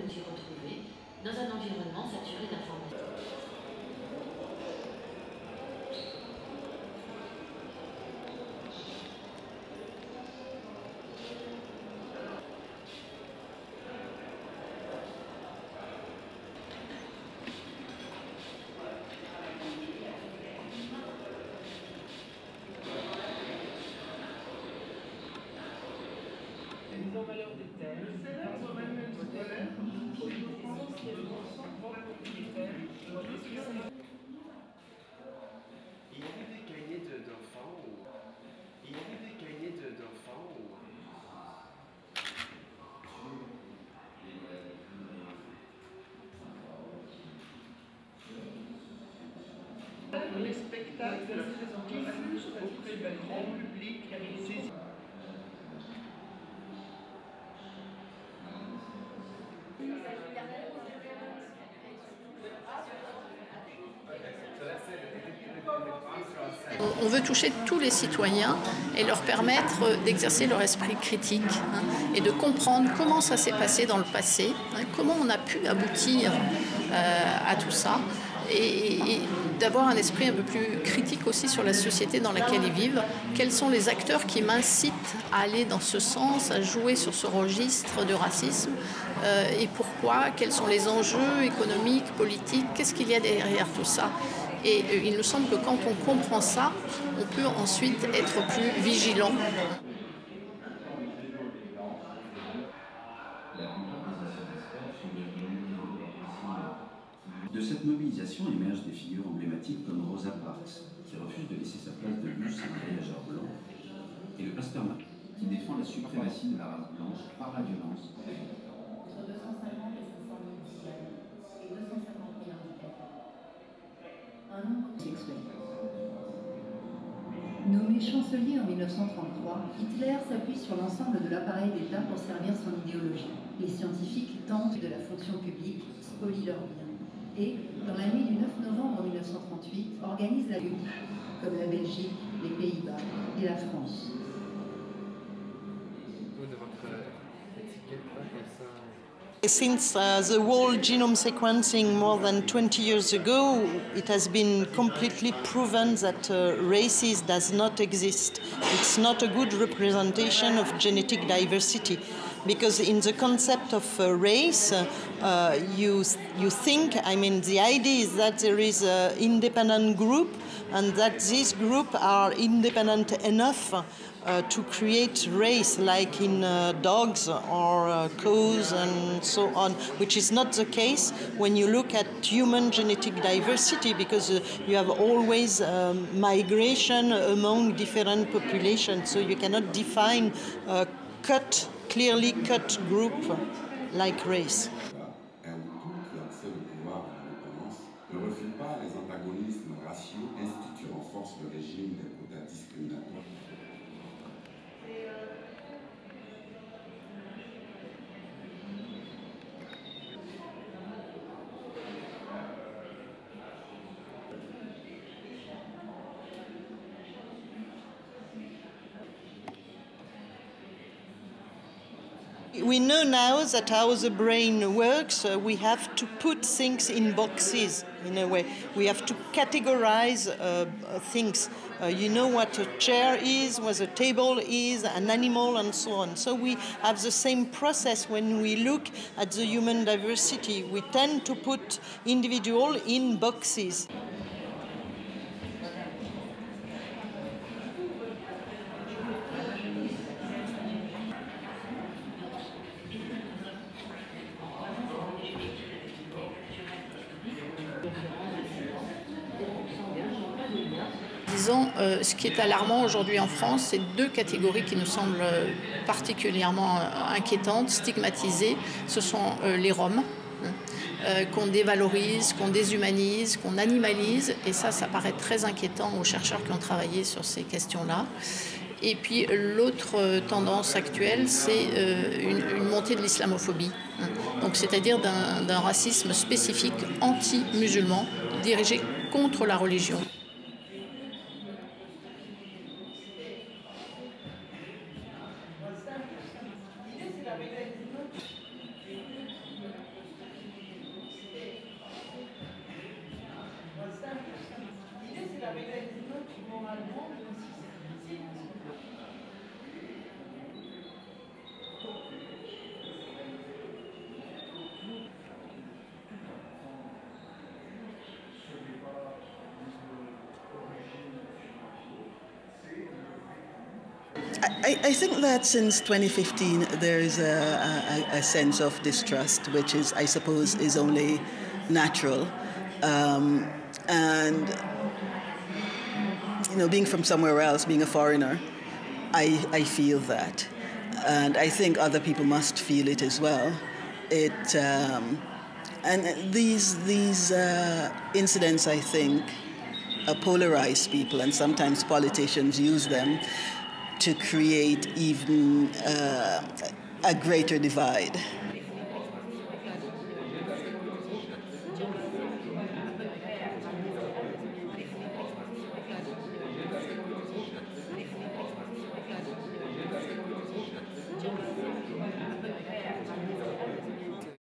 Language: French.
nous y retrouver dans un environnement saturé d'informations. Les spectacles diffusent auprès d'un grand public ces On veut toucher tous les citoyens et leur permettre d'exercer leur esprit critique et de comprendre comment ça s'est passé dans le passé, comment on a pu aboutir à tout ça et d'avoir un esprit un peu plus critique aussi sur la société dans laquelle ils vivent. Quels sont les acteurs qui m'incitent à aller dans ce sens, à jouer sur ce registre de racisme et pourquoi? Quels sont les enjeux économiques, politiques? Qu'est-ce qu'il y a derrière tout ça? Et il nous semble que quand on comprend ça, on peut ensuite être plus vigilant. De cette mobilisation émergent des figures emblématiques comme Rosa Parks, qui refuse de laisser sa place de bus à un voyageur blanc, et le pasteur Marc, qui défend la suprématie de la race blanche par la violence. Entre 250 et 500 000 citoyens et 250 000 handicapés. Un nombre sexuel. Nommé chancelier en 1933, Hitler s'appuie sur l'ensemble de l'appareil d'État pour servir son idéologie. Les scientifiques tentent de la fonction publique, spolient leurs biens. Et, dans la nuit du 9 novembre 1938, organisent la lutte, comme la Belgique, les Pays-Bas et la France. Since the whole genome sequencing more than 20 years ago, it has been completely proven that races does not exist. It's not a good representation of genetic diversity. Because in the concept of race, you think, I mean, the idea is that there is an independent group and that these groups are independent enough to create race, like in dogs or cows and so on, which is not the case when you look at human genetic diversity, because you have always migration among different populations, so you cannot define a clearly cut group like race. Ne refuse pas les antagonismes raciaux instituant en force le régime des quotas discriminatoires. We know now that how the brain works, we have to put things in boxes, in a way. We have to categorize things. You know what a chair is, what a table is, an animal, and so on. So we have the same process when we look at the human diversity. We tend to put individual in boxes. Disons, ce qui est alarmant aujourd'hui en France, c'est deux catégories qui nous semblent particulièrement inquiétantes, stigmatisées. Ce sont les Roms, qu'on dévalorise, qu'on déshumanise, qu'on animalise. Et ça paraît très inquiétant aux chercheurs qui ont travaillé sur ces questions-là. Et puis l'autre tendance actuelle, c'est une montée de l'islamophobie. Donc, c'est-à-dire d'un racisme spécifique anti-musulman, dirigé contre la religion. I think that since 2015 there is a sense of distrust, which is, I suppose, is only natural. And you know, being from somewhere else, being a foreigner, I feel that, and I think other people must feel it as well. And these incidents, I think, polarize people, and sometimes politicians use them to create even a greater divide.